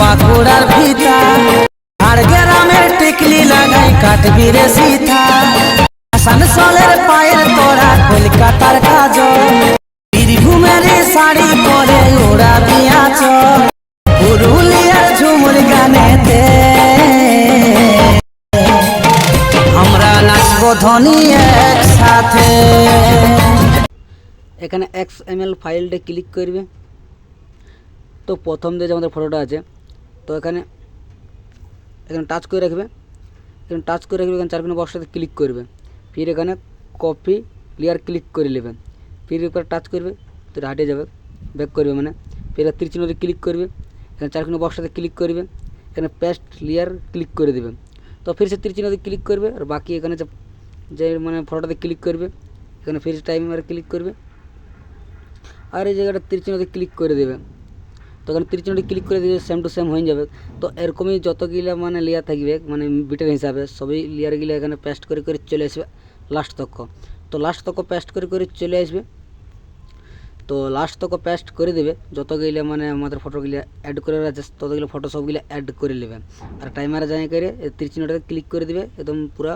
বাঁকুড়ার ভিতা আর গ্রামের টিকলি লাগাই কাটবি রে সীতা আসানসোলের পায়ের তোরা কলকাতার কাজল বীরভূমের শাড়ি পরে ওড়াবি আঁচল পুরুলিয়ার ঝুমুর গানেতে আমরা নাচবো ধ্বনি একসাথে। এখানে XML ফাইলটা ক্লিক করবে। তো প্রথম যে আমাদের ফটোটা আছে তো এখানে টাচ করে রাখবে, এখানে চার কোণ বক্সটাতে ক্লিক করবে, ফির এখানে কপি লেয়ার ক্লিক করে নেবে, ফির উপরে টাচ করবে তো হাটে যাবে, ব্যাক করবে মানে, ফির তীর চিহ্নতে ক্লিক করবে, এখানে চার কোণ বক্সটাতে ক্লিক করবে, এখানে পেস্ট লেয়ার ক্লিক করে দেবে। তো ফির সে তীর চিহ্নতে ক্লিক করবে আর বাকি এখানে যে মানে ফটোটাতে ক্লিক করবে, এখানে ফির টাইমারে ক্লিক করবে আর এই জায়গাটা তীর চিহ্নতে ক্লিক করে দেবে। তো এখানে তীর চিহ্নটি ক্লিক করে দিলে সেম টু সেম হয়ে যাবে। তো এরকমই যতগুলা মানে লেয়ার থাকবে মানে বিটের হিসাবে সবই লেয়ারগুলো এখানে পেস্ট করে করে চলে আসবে লাস্ট তক। তো লাস্ট তক পেস্ট করে করে চলে আসবে। তো লাস্ট তক পেস্ট করে দেবে যতগুলো মানে আমাদের ফটোগুলো অ্যাড করে আছে ততগুলো ফটো সবগুলো অ্যাড করে নেবে আর টাইমারে যাই করে তীর চিহ্নটাতে ক্লিক করে দেবে, একদম পুরো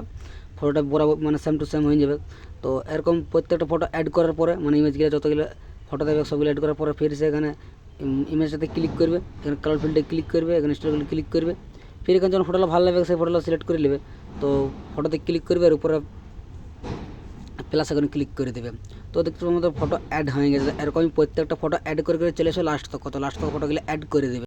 ফটোটা বরাবর মানে সেম টু সেম হয়ে যাবে। তো এরকম প্রত্যেকটা ফটো অ্যাড করার পরে মানে ইমেজগুলো যতগুলো ফটো দেবে সবগুলো অ্যাড করার পরে ফির সে এখানে ইমেজটাতে ক্লিক করবে, এখানে কালার ফিল্ডে ক্লিক করবে, এখানে স্টোরিগুলো ক্লিক করবে, ফির এখানে যখন ফটোটা ভালো লাগবে সেই ফটোটা সিলেক্ট করে নেবে। তো ফটোতে ক্লিক করবে আর উপরে প্লাস এখানে ক্লিক করে দেবে। তো দেখতে পাবো আমাদের ফটো অ্যাড হয়ে গেছে। এরকমই প্রত্যেকটা ফটো অ্যাড করে করে চলে এসে লাস্ট তক ফটোগুলো অ্যাড করে দেবে।